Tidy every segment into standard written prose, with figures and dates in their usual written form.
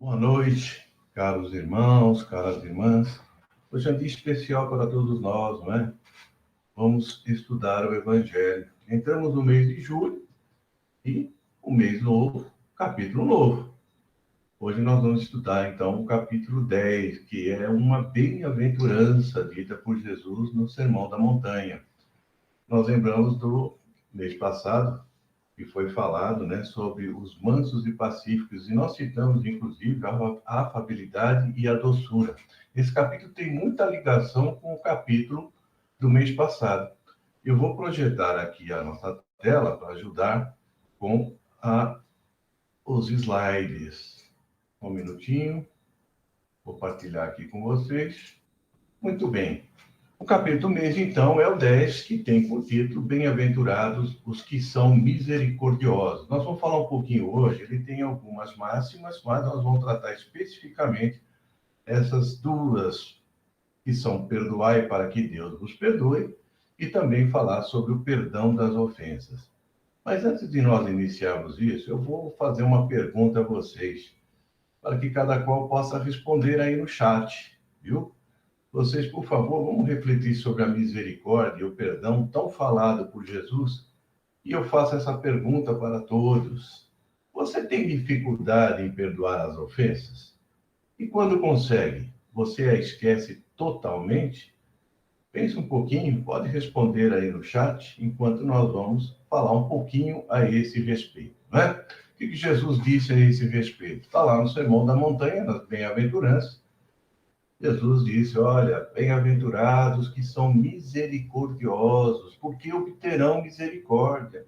Boa noite, caros irmãos, caras irmãs. Hoje é um dia especial para todos nós, não é? Vamos estudar o Evangelho. Entramos no mês de julho e o mês novo, capítulo novo. Hoje nós vamos estudar, então, o capítulo 10, que é uma bem-aventurança dita por Jesus no Sermão da Montanha. Nós lembramos do mês passado, que foi falado, né, sobre os mansos e pacíficos, e nós citamos, inclusive, a afabilidade e a doçura. Esse capítulo tem muita ligação com o capítulo do mês passado. Eu vou projetar aqui a nossa tela para ajudar com os slides. Um minutinho, vou partilhar aqui com vocês. Muito bem. O capítulo do mês, então, é o 10, que tem por título Bem-aventurados os que são misericordiosos. Nós vamos falar um pouquinho hoje, ele tem algumas máximas, mas nós vamos tratar especificamente essas duas, que são perdoai para que Deus vos perdoe, e também falar sobre o perdão das ofensas. Mas antes de nós iniciarmos isso, eu vou fazer uma pergunta a vocês, para que cada qual possa responder aí no chat, viu? Vocês, por favor, vamos refletir sobre a misericórdia e o perdão tão falado por Jesus. E eu faço essa pergunta para todos. Você tem dificuldade em perdoar as ofensas? E quando consegue, você a esquece totalmente? Pense um pouquinho, pode responder aí no chat, enquanto nós vamos falar um pouquinho a esse respeito, né? O que Jesus disse a esse respeito? Está lá no Sermão da Montanha, nas Bem-aventuranças. Jesus disse, olha, bem-aventurados que são misericordiosos, porque obterão misericórdia.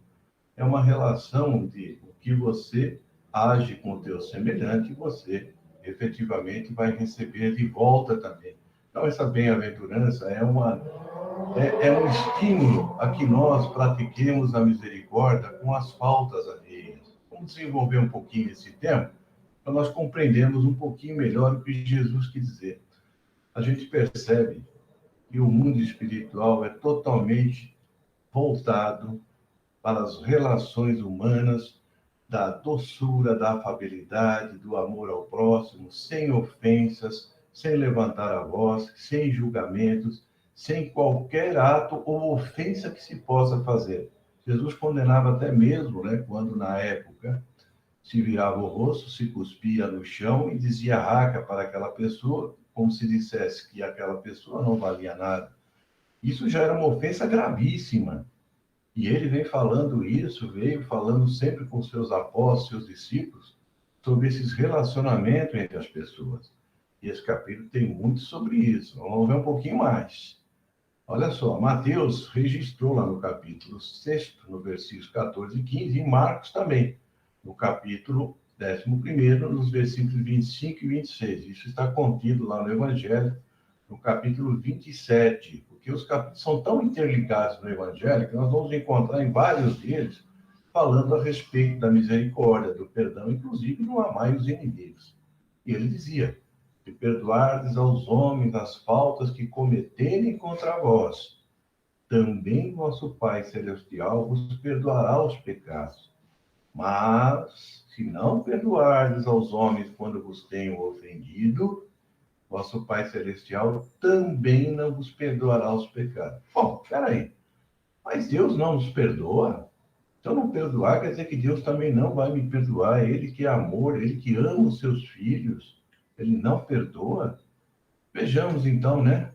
É uma relação de o que você age com o teu semelhante, você efetivamente vai receber de volta também. Então, essa bem-aventurança é um estímulo a que nós pratiquemos a misericórdia com as faltas alheias. Vamos desenvolver um pouquinho esse tema, para nós compreendermos um pouquinho melhor o que Jesus quis dizer. A gente percebe que o mundo espiritual é totalmente voltado para as relações humanas, da doçura, da afabilidade, do amor ao próximo, sem ofensas, sem levantar a voz, sem julgamentos, sem qualquer ato ou ofensa que se possa fazer. Jesus condenava até mesmo, né, quando na época se virava o rosto, se cuspia no chão e dizia raca para aquela pessoa, como se dissesse que aquela pessoa não valia nada. Isso já era uma ofensa gravíssima. E ele vem falando isso, veio falando sempre com seus apóstolos, seus discípulos, sobre esses relacionamentos entre as pessoas. E esse capítulo tem muito sobre isso. Vamos ver um pouquinho mais. Olha só, Mateus registrou lá no capítulo 6, no versículos 14 e 15, e Marcos também, no capítulo 11, nos versículos 25 e 26. Isso está contido lá no Evangelho, no capítulo 27, porque os capítulos são tão interligados no Evangelho que nós vamos encontrar em vários deles falando a respeito da misericórdia, do perdão, inclusive no amai os inimigos. E ele dizia, de perdoardes aos homens as faltas que cometerem contra vós, também vosso Pai Celestial vos perdoará os pecados. Mas, se não perdoardes aos homens quando vos tenham ofendido, vosso Pai Celestial também não vos perdoará os pecados. Bom, peraí, mas Deus não nos perdoa? Então, não perdoar quer dizer que Deus também não vai me perdoar. Ele que é amor, ele que ama os seus filhos, ele não perdoa? Vejamos então, né?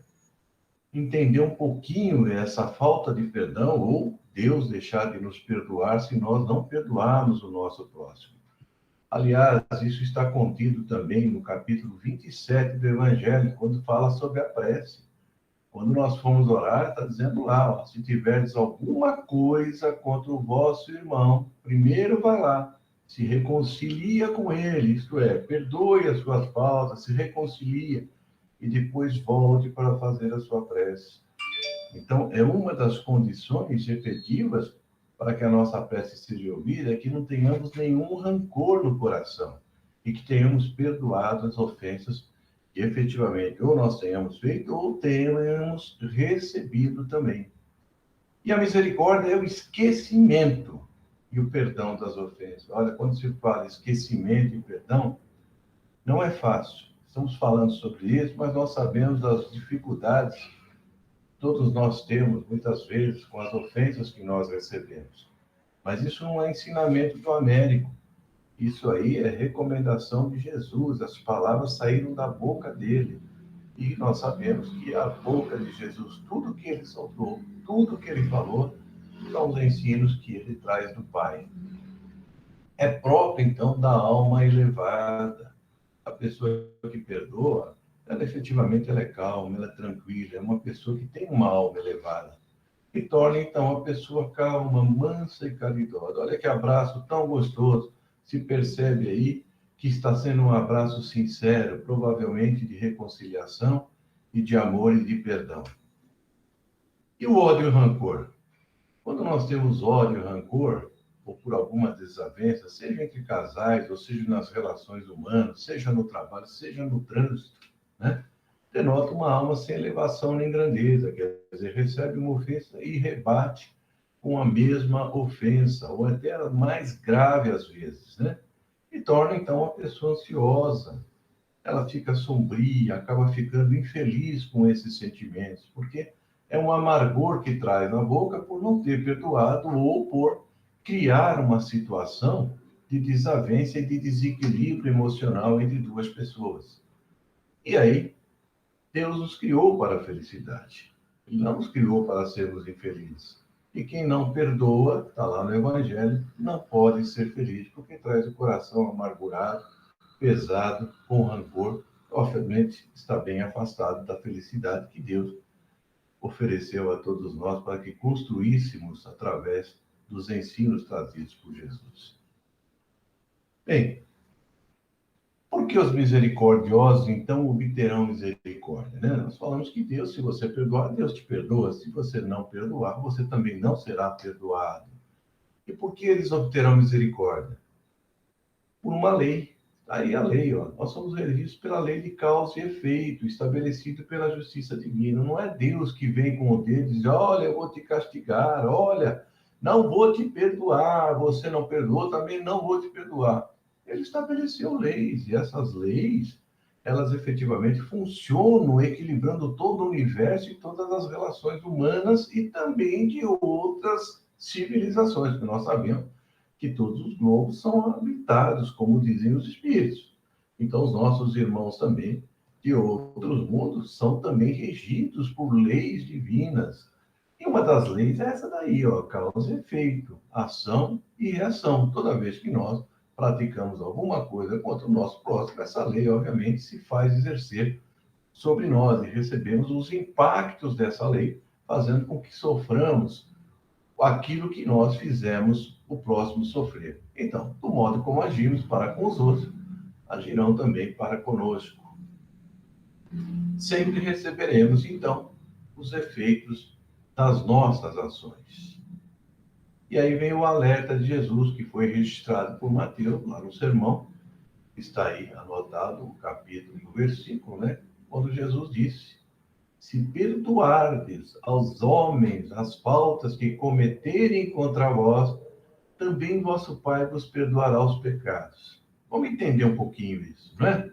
Entender um pouquinho essa falta de perdão ou Deus deixar de nos perdoar se nós não perdoarmos o nosso próximo. Aliás, isso está contido também no capítulo 27 do Evangelho, quando fala sobre a prece. Quando nós formos orar, está dizendo lá, ó, se tiverdes alguma coisa contra o vosso irmão, primeiro vai lá, se reconcilia com ele, isto é, perdoe as suas faltas, se reconcilia, e depois volte para fazer a sua prece. Então, é uma das condições efetivas para que a nossa prece seja ouvida, é que não tenhamos nenhum rancor no coração e que tenhamos perdoado as ofensas que efetivamente ou nós tenhamos feito ou tenhamos recebido também. E a misericórdia é o esquecimento e o perdão das ofensas. Olha, quando se fala esquecimento e perdão, Não é fácil. Estamos falando sobre isso, mas nós sabemos das dificuldades que todos nós temos, muitas vezes, com as ofensas que nós recebemos. Mas isso não é ensinamento do Américo. Isso aí é recomendação de Jesus. As palavras saíram da boca dele. E nós sabemos que a boca de Jesus, tudo que ele soltou, tudo que ele falou, são os ensinos que ele traz do Pai. É próprio, então, da alma elevada. A pessoa que perdoa, ela efetivamente ela é calma, ela é tranquila, é uma pessoa que tem uma alma elevada. E torna, então, a pessoa calma, mansa e caridosa. Olha que abraço tão gostoso. Se percebe aí que está sendo um abraço sincero, provavelmente de reconciliação e de amor e de perdão. E o ódio e o rancor? Quando nós temos ódio e rancor, ou por alguma desavença, seja entre casais, ou seja nas relações humanas, seja no trabalho, seja no trânsito, né? Denota uma alma sem elevação nem grandeza, quer dizer, recebe uma ofensa e rebate com a mesma ofensa, ou até a mais grave às vezes, né? E torna, então, a pessoa ansiosa, ela fica sombria, acaba ficando infeliz com esses sentimentos, porque é um amargor que traz na boca por não ter perdoado ou por criar uma situação de desavença e de desequilíbrio emocional entre duas pessoas. E aí, Deus nos criou para a felicidade. Ele não nos criou para sermos infelizes. E quem não perdoa, está lá no Evangelho, não pode ser feliz, porque traz o coração amargurado, pesado, com rancor, obviamente está bem afastado da felicidade que Deus ofereceu a todos nós para que construíssemos através dos ensinos trazidos por Jesus. Bem, por que os misericordiosos, então, obterão misericórdia? Né? Nós falamos que Deus, se você perdoar, Deus te perdoa. Se você não perdoar, você também não será perdoado. E por que eles obterão misericórdia? Por uma lei. Aí a lei, ó, nós somos regidos pela lei de causa e efeito, estabelecido pela justiça divina. Não é Deus que vem com o dedo e diz, olha, eu vou te castigar, olha, não vou te perdoar, você não perdoou, também não vou te perdoar. Ele estabeleceu leis, e essas leis, elas efetivamente funcionam equilibrando todo o universo e todas as relações humanas e também de outras civilizações, que nós sabemos que todos os globos são habitados, como dizem os espíritos. Então, os nossos irmãos também de outros mundos são também regidos por leis divinas. E uma das leis é essa daí, ó, causa e efeito, ação e reação. Toda vez que nós praticamos alguma coisa contra o nosso próximo, essa lei, obviamente, se faz exercer sobre nós e recebemos os impactos dessa lei, fazendo com que soframos aquilo que nós fizemos o próximo sofrer. Então, do modo como agimos para com os outros, agirão também para conosco. Sempre receberemos, então, os efeitos das nossas ações. E aí vem o alerta de Jesus, que foi registrado por Mateus, lá no sermão, está aí anotado o capítulo e o versículo, né? Quando Jesus disse: se perdoardes aos homens as faltas que cometerem contra vós, também vosso Pai vos perdoará os pecados. Vamos entender um pouquinho isso, não é?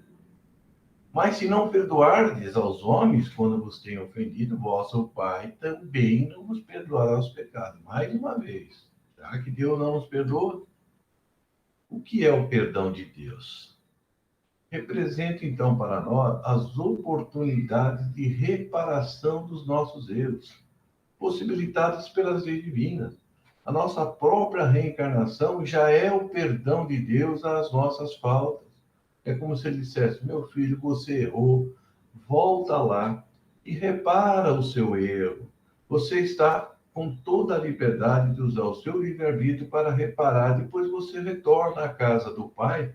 Mas se não perdoardes aos homens quando vos têm ofendido, vosso Pai também não vos perdoará os pecados. Mais uma vez, será que Deus não nos perdoa? O que é o perdão de Deus? Representa, então, para nós as oportunidades de reparação dos nossos erros, possibilitadas pelas leis divinas. A nossa própria reencarnação já é o perdão de Deus às nossas faltas. É como se ele dissesse: meu filho, você errou, volta lá e repara o seu erro. Você está com toda a liberdade de usar o seu livre-arbítrio para reparar. Depois você retorna à casa do Pai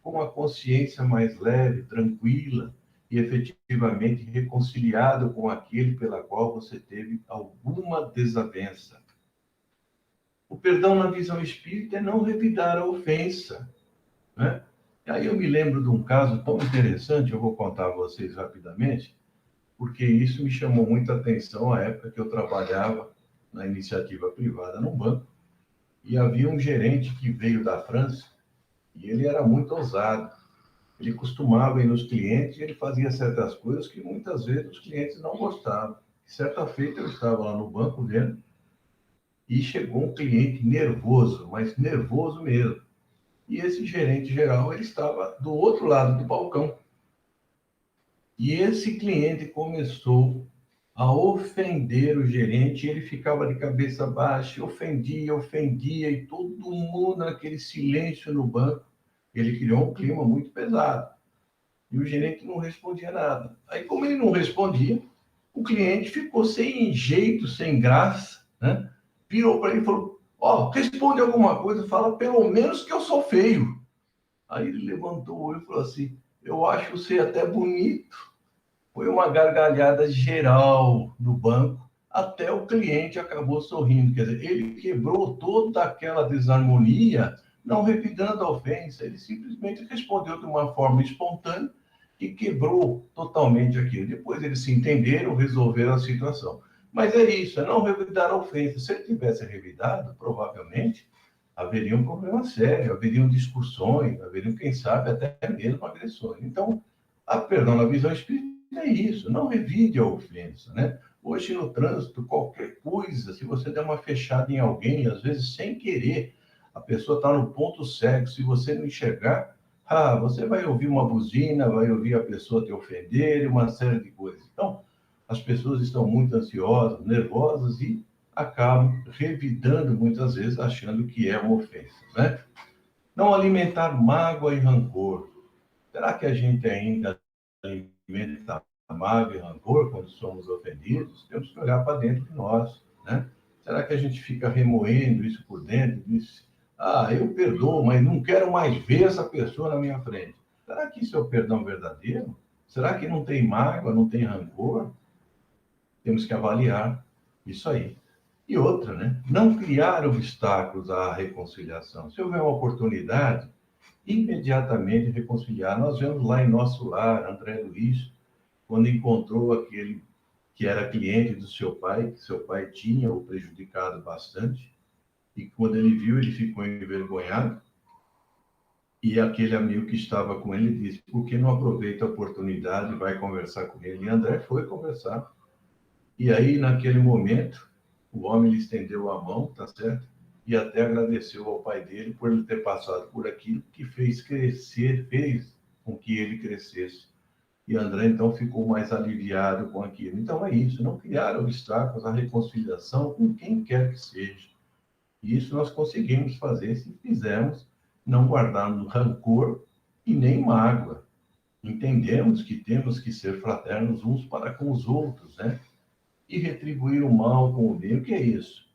com a consciência mais leve, tranquila e efetivamente reconciliado com aquele pela qual você teve alguma desavença. O perdão na visão espírita é não revidar a ofensa, né? E aí eu me lembro de um caso tão interessante, eu vou contar a vocês rapidamente, porque isso me chamou muita atenção à época que eu trabalhava na iniciativa privada num banco, e havia um gerente que veio da França, e ele era muito ousado. Ele costumava ir nos clientes e ele fazia certas coisas que muitas vezes os clientes não gostavam. Certa feita eu estava lá no banco vendo e chegou um cliente nervoso, mas nervoso mesmo. E esse gerente geral, ele estava do outro lado do balcão. E esse cliente começou a ofender o gerente, ele ficava de cabeça baixa, ofendia, e todo mundo naquele silêncio no banco. Ele criou um clima muito pesado. E o gerente não respondia nada. Aí, como ele não respondia, o cliente ficou sem jeito, sem graça, né? Virou para ele e falou: Ó, responde alguma coisa, fala pelo menos que eu sou feio. Aí ele levantou o olho e falou assim: Eu acho você até bonito. Foi uma gargalhada geral no banco, até o cliente acabou sorrindo. Quer dizer, ele quebrou toda aquela desarmonia, não revidando a ofensa, ele simplesmente respondeu de uma forma espontânea e quebrou totalmente aquilo. Depois eles se entenderam, resolveram a situação. Mas é isso, é não revidar a ofensa. Se ele tivesse revidado, provavelmente haveria um problema sério, haveriam discussões, haveriam, quem sabe, até mesmo agressões. Então, a perdão na visão espírita é isso, não revide a ofensa, né? Hoje no trânsito, qualquer coisa, se você der uma fechada em alguém, às vezes sem querer, a pessoa está no ponto cego, se você não enxergar, você vai ouvir uma buzina, vai ouvir a pessoa te ofender e uma série de coisas. Então, as pessoas estão muito ansiosas, nervosas e acabam revidando muitas vezes, achando que é uma ofensa, né? Não alimentar mágoa e rancor. Será que a gente ainda alimenta mágoa e rancor quando somos ofendidos? Temos que olhar para dentro de nós, né? Será que a gente fica remoendo isso por dentro? Diz, eu perdoo, mas não quero mais ver essa pessoa na minha frente. Será que isso é o perdão verdadeiro? Será que não tem mágoa, não tem rancor? Temos que avaliar isso aí. E outra, né? Não criar obstáculos à reconciliação. Se houver uma oportunidade, imediatamente reconciliar. Nós vemos lá em nosso lar, André Luiz, quando encontrou aquele que era cliente do seu pai, que seu pai tinha o prejudicado bastante, e quando ele viu, ele ficou envergonhado, e aquele amigo que estava com ele disse, por que não aproveita a oportunidade e vai conversar com ele? E André foi conversar. E aí, naquele momento, o homem lhe estendeu a mão, tá certo? E até agradeceu ao pai dele por ele ter passado por aquilo que fez crescer, fez com que ele crescesse. E André, então, ficou mais aliviado com aquilo. Então, é isso, não criar obstáculos à reconciliação com quem quer que seja. E isso nós conseguimos fazer se fizermos, não guardarmos rancor e nem mágoa. Entendemos que temos que ser fraternos uns para com os outros, né? E retribuir o mal com o bem. O que é isso?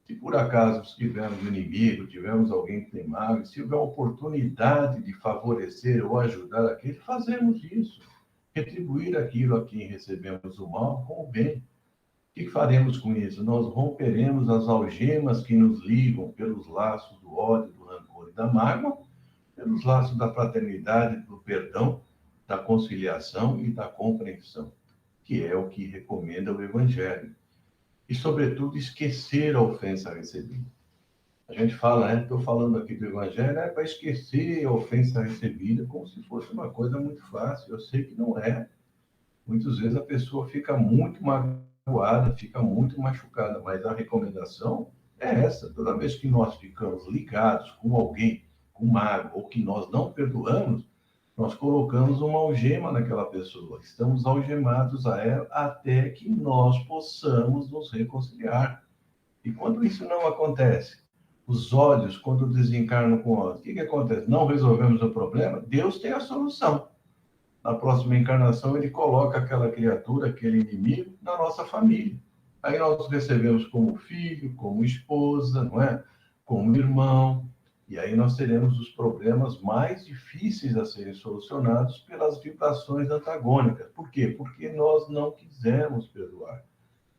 Se por acaso tivermos um inimigo, tivermos alguém que tem mágoa, se houver oportunidade de favorecer ou ajudar aquele, fazemos isso. Retribuir aquilo a quem recebemos o mal com o bem. O que faremos com isso? Nós romperemos as algemas que nos ligam pelos laços do ódio, do rancor e da mágoa, pelos laços da fraternidade, do perdão, da conciliação e da compreensão, que é o que recomenda o Evangelho. E, sobretudo, esquecer a ofensa recebida. A gente fala, né? Estou falando aqui do Evangelho, é para esquecer a ofensa recebida como se fosse uma coisa muito fácil. Eu sei que não é. Muitas vezes a pessoa fica muito magoada, fica muito machucada, mas a recomendação é essa. Toda vez que nós ficamos ligados com alguém com mágoa ou que nós não perdoamos, nós colocamos uma algema naquela pessoa. Estamos algemados a ela até que nós possamos nos reconciliar. E quando isso não acontece, os olhos, quando desencarnam com ódio, o que acontece? Não resolvemos o problema? Deus tem a solução. Na próxima encarnação, ele coloca aquela criatura, aquele inimigo, na nossa família. Aí nós recebemos como filho, como esposa, não é? Como irmão. E aí nós teremos os problemas mais difíceis a serem solucionados pelas vibrações antagônicas. Por quê? Porque nós não quisemos perdoar.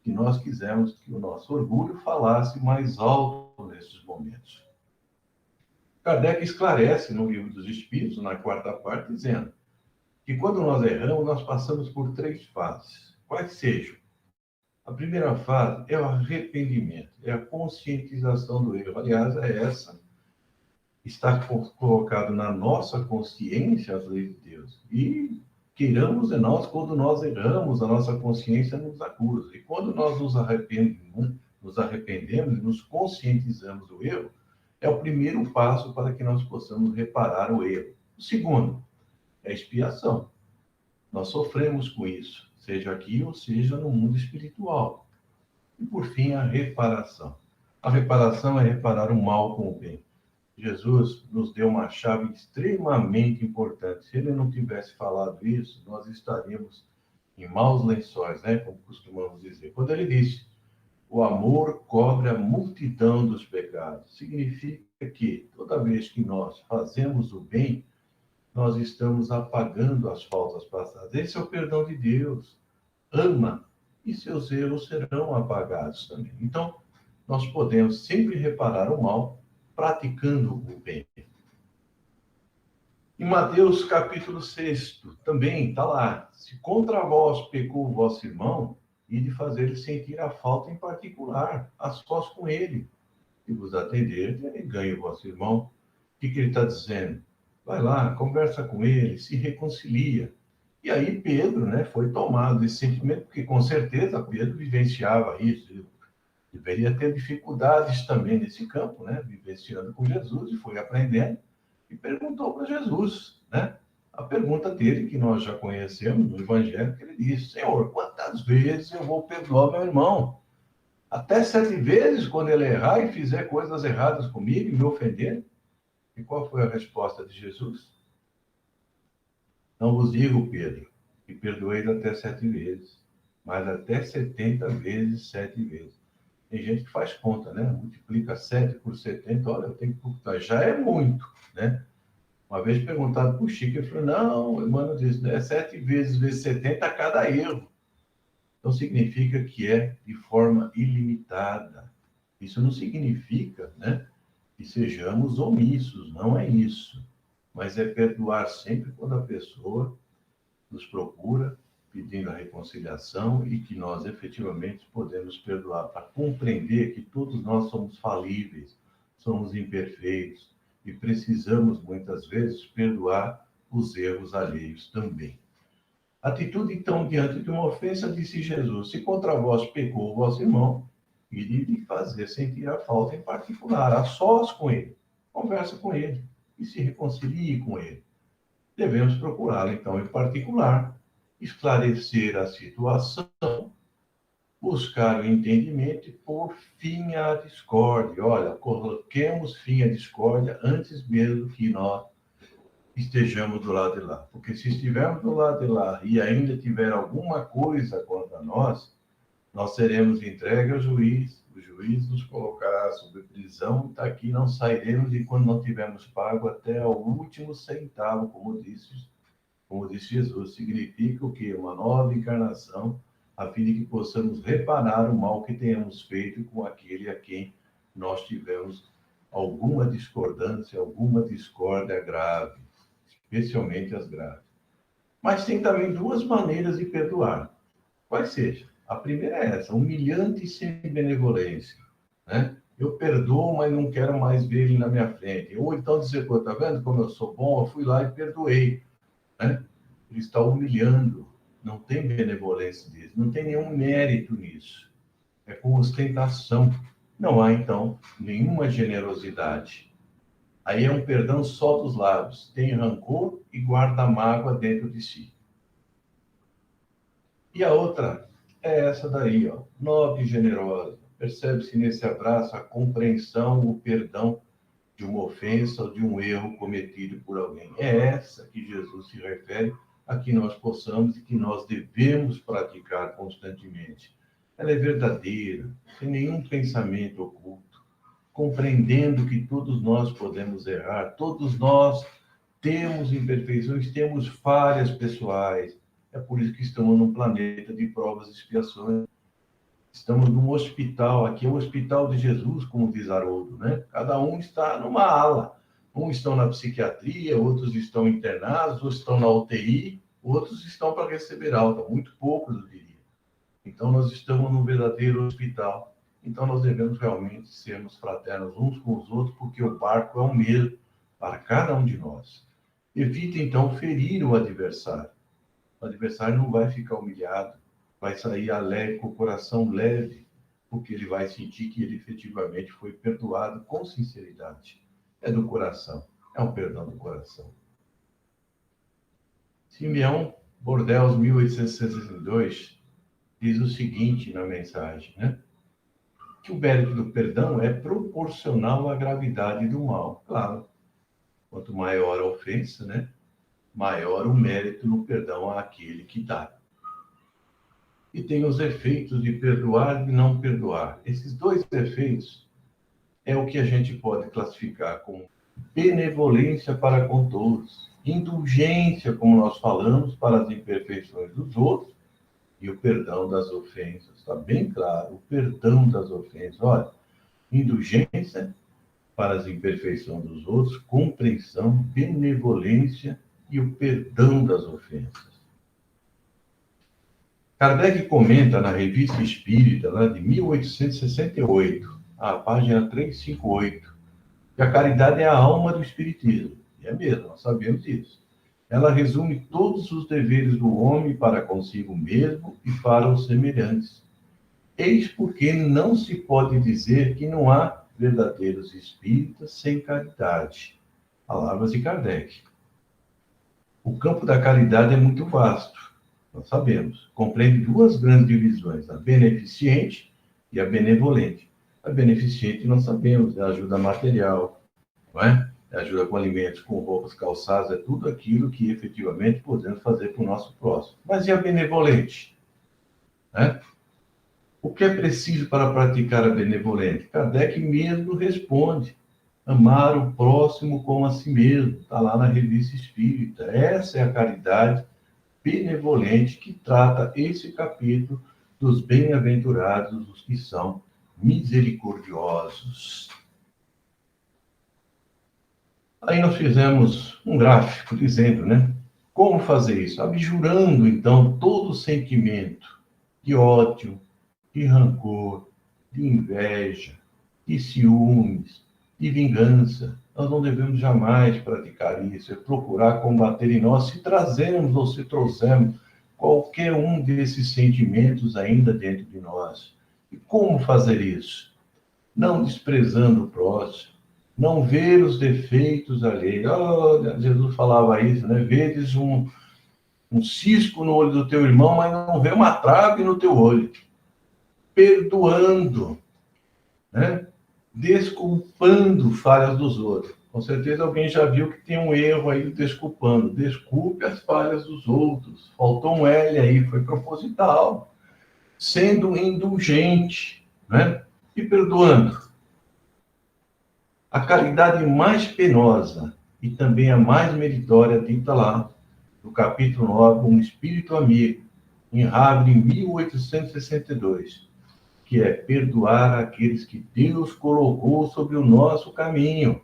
Que nós quisemos que o nosso orgulho falasse mais alto nesses momentos. Kardec esclarece no Livro dos Espíritos, na quarta parte, dizendo que quando nós erramos, nós passamos por 3 fases. Quais sejam? A primeira fase é o arrependimento, é a conscientização do erro. Aliás, é essa está colocado na nossa consciência as leis de Deus. E queiramos de nós, quando nós erramos, a nossa consciência nos acusa. E quando nós nos arrependemos e nos conscientizamos do erro, é o primeiro passo para que nós possamos reparar o erro. O segundo é a expiação. Nós sofremos com isso, seja aqui ou seja no mundo espiritual. E, por fim, a reparação. A reparação é reparar o mal com o bem. Jesus nos deu uma chave extremamente importante. Se ele não tivesse falado isso, nós estaríamos em maus lençóis, né? Como costumamos dizer. Quando ele disse, o amor cobre a multidão dos pecados, significa que toda vez que nós fazemos o bem, nós estamos apagando as faltas passadas. Esse é o perdão de Deus. Ama e seus erros serão apagados também. Então, nós podemos sempre reparar o mal praticando o bem. Em Mateus capítulo 6, também está lá. Se contra vós pecou o vosso irmão, e de fazer ele sentir a falta em particular, a sós com ele. E vos atender, ganhe o vosso irmão. O que ele está dizendo? Vai lá, conversa com ele, se reconcilia. E aí Pedro, né, foi tomado desse sentimento, porque com certeza Pedro vivenciava isso. Deveria ter dificuldades também nesse campo, né, vivenciando com Jesus, e foi aprendendo, e perguntou para Jesus, né, a pergunta dele, que nós já conhecemos no Evangelho, que ele disse, Senhor, quantas vezes eu vou perdoar meu irmão? Até 7 vezes quando ele errar e fizer coisas erradas comigo e me ofender? E qual foi a resposta de Jesus? Não vos digo, Pedro, que perdoei até 7 vezes, mas até 70 vezes 7 vezes. Tem gente que faz conta, né? Multiplica 7 por 70, olha, eu tenho que computar. Já é muito, né? Uma vez perguntado para o Chico, ele falou, não, o Emmanuel disse, né? 7 vezes 70 a cada erro. Então, significa que é de forma ilimitada. Isso não significa, né, que sejamos omissos, não é isso. Mas é perdoar sempre quando a pessoa nos procura, pedindo a reconciliação e que nós efetivamente podemos perdoar, para compreender que todos nós somos falíveis, somos imperfeitos e precisamos, muitas vezes, perdoar os erros alheios também. Atitude, então, diante de uma ofensa, disse Jesus, se contra vós pecou o vosso irmão, e de lhe fazer sentir a falta em particular, a sós com ele. Conversa com ele e se reconcilie com ele. Devemos procurá-lo, então, em particular, esclarecer a situação, buscar o entendimento e pôr fim à discórdia. Olha, coloquemos fim à discórdia antes mesmo que nós estejamos do lado de lá. Porque se estivermos do lado de lá e ainda tiver alguma coisa contra nós, nós seremos entregues ao juiz, o juiz nos colocará sob prisão, daqui não sairemos enquanto não tivermos pago até o último centavo, como disse Jesus. Significa o quê? Uma nova encarnação, a fim de que possamos reparar o mal que tenhamos feito com aquele a quem nós tivemos alguma discordância, alguma discórdia grave, especialmente as graves. Mas tem também 2 maneiras de perdoar. Quais sejam? A primeira é essa, humilhante e sem benevolência, né? Eu perdoo, mas não quero mais ver ele na minha frente. Ou então dizer, pô, tá vendo como eu sou bom? Eu fui lá e perdoei, né? Ele está humilhando, não tem benevolência disso, não tem nenhum mérito nisso. É com ostentação. Não há, então, nenhuma generosidade. Aí é um perdão só dos lábios, tem rancor e guarda mágoa dentro de si. E a outra é essa daí, ó, nobre e generosa. Percebe-se nesse abraço a compreensão, o perdão de uma ofensa ou de um erro cometido por alguém. É essa que Jesus se refere a que nós possamos e que nós devemos praticar constantemente. Ela é verdadeira, sem nenhum pensamento oculto, compreendendo que todos nós podemos errar, todos nós temos imperfeições, temos falhas pessoais. É por isso que estamos num planeta de provas e expiações. Estamos num hospital, aqui é o hospital de Jesus, como diz Haroldo, né? Cada um está numa ala. Uns estão na psiquiatria, outros estão internados, outros estão na UTI, outros estão para receber alta, muito poucos, eu diria. Então, nós estamos num verdadeiro hospital. Então, nós devemos realmente sermos fraternos uns com os outros, porque o barco é o mesmo. para cada um de nós. Evite, então, ferir o adversário. O adversário não vai ficar humilhado, vai sair alegre, com o coração leve, porque ele vai sentir que ele efetivamente foi perdoado com sinceridade. É do coração, é um perdão do coração. Simeão Bordeaux, 1862, diz o seguinte na mensagem, né? Que o mérito do perdão é proporcional à gravidade do mal. Claro, quanto maior a ofensa, né? Maior o mérito no perdão àquele que dá. E tem os efeitos de perdoar e não perdoar. Esses dois efeitos é o que a gente pode classificar como benevolência para com todos, indulgência, como nós falamos, para as imperfeições dos outros, e o perdão das ofensas. Está bem claro, o perdão das ofensas. Olha, indulgência para as imperfeições dos outros, compreensão, benevolência e o perdão das ofensas. Kardec comenta na Revista Espírita, lá de 1868, a página 358, que a caridade é a alma do Espiritismo. E é mesmo, nós sabemos disso. Ela resume todos os deveres do homem para consigo mesmo e para os semelhantes. Eis porque não se pode dizer que não há verdadeiros espíritas sem caridade. Palavras de Kardec. O campo da caridade é muito vasto, nós sabemos. Compreende duas grandes divisões, a beneficente e a benevolente. A beneficente nós sabemos, é a ajuda material, não é? É ajuda com alimentos, com roupas, calçados, é tudo aquilo que efetivamente podemos fazer para o nosso próximo. Mas e a benevolente? Né? O que é preciso para praticar a benevolente? Kardec mesmo responde. Amar o próximo como a si mesmo. Está lá na Revista Espírita. Essa é a caridade benevolente que trata esse capítulo dos bem-aventurados, os que são misericordiosos. Aí nós fizemos um gráfico dizendo, né? Como fazer isso? Abjurando, então, todo sentimento de ódio, de rancor, de inveja, de ciúmes, de vingança. Nós não devemos jamais praticar isso, é procurar combater em nós se trazemos ou se trouxermos qualquer um desses sentimentos ainda dentro de nós. E como fazer isso? Não desprezando o próximo, não ver os defeitos alheios. Oh, Jesus falava isso, né? Vedes um cisco no olho do teu irmão, mas não vê uma trave no teu olho. Perdoando, né? Desculpando falhas dos outros. Com certeza alguém já viu que tem um erro aí desculpando. Desculpe as falhas dos outros. Faltou um L aí, foi proposital. Sendo indulgente, né? E perdoando. A caridade mais penosa e também a mais meritória dita lá, no capítulo 9, Um Espírito Amigo, em Havre, em 1862, que é perdoar aqueles que Deus colocou sobre o nosso caminho,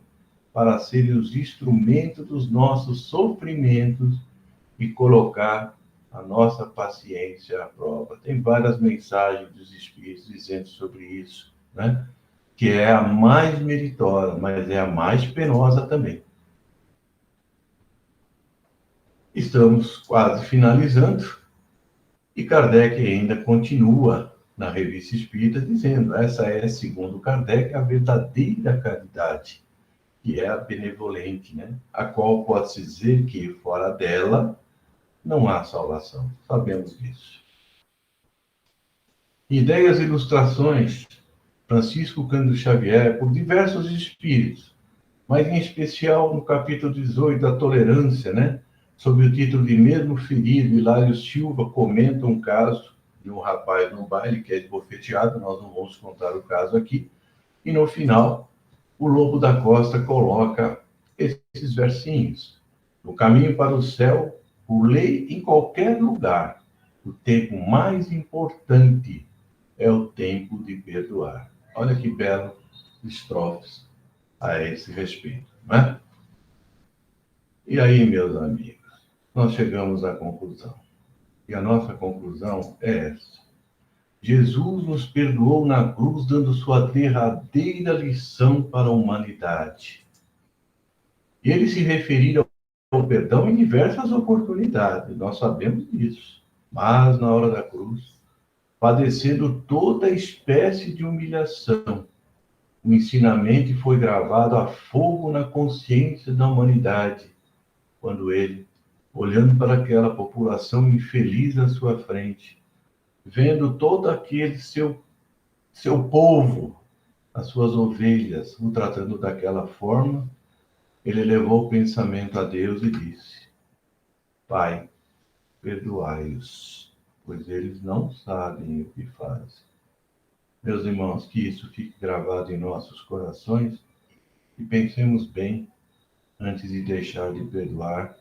para serem os instrumentos dos nossos sofrimentos e colocar a nossa paciência à prova. Tem várias mensagens dos Espíritos dizendo sobre isso, né? Que é a mais meritória, mas é a mais penosa também. Estamos quase finalizando, e Kardec ainda continua na Revista Espírita dizendo, essa é, segundo Kardec, a verdadeira caridade, que é a benevolente, né? A qual pode-se dizer que, fora dela, não há salvação. Sabemos disso. Ideias e ilustrações, Francisco Cândido Xavier, por diversos espíritos, mas em especial no capítulo 18 da tolerância, né? Sob o título de Mesmo Ferido, Hilário Silva comenta um caso de um rapaz no baile que é esbofeteado, nós não vamos contar o caso aqui, e no final, o Lobo da Costa coloca esses versinhos. No caminho para o céu, pulei em qualquer lugar. O tempo mais importante é o tempo de perdoar. Olha que belo estrofes a esse respeito, não é? E aí, meus amigos, nós chegamos à conclusão. E a nossa conclusão é essa. Jesus nos perdoou na cruz, dando sua derradeira lição para a humanidade. E ele se referia ao perdão em diversas oportunidades, nós sabemos disso. Mas na hora da cruz, padecendo toda espécie de humilhação, o ensinamento foi gravado a fogo na consciência da humanidade, quando ele, olhando para aquela população infeliz à sua frente, vendo todo aquele seu povo, as suas ovelhas, o tratando daquela forma, ele levou o pensamento a Deus e disse: Pai, perdoai-os, pois eles não sabem o que fazem. Meus irmãos, que isso fique gravado em nossos corações e pensemos bem antes de deixar de perdoar,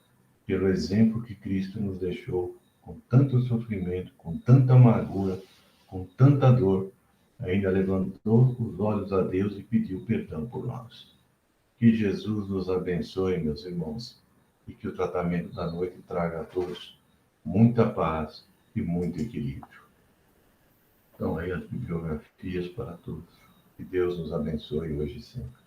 pelo exemplo que Cristo nos deixou, com tanto sofrimento, com tanta amargura, com tanta dor, ainda levantou os olhos a Deus e pediu perdão por nós. Que Jesus nos abençoe, meus irmãos, e que o tratamento da noite traga a todos muita paz e muito equilíbrio. Então, aí as bibliografias para todos. Que Deus nos abençoe hoje e sempre.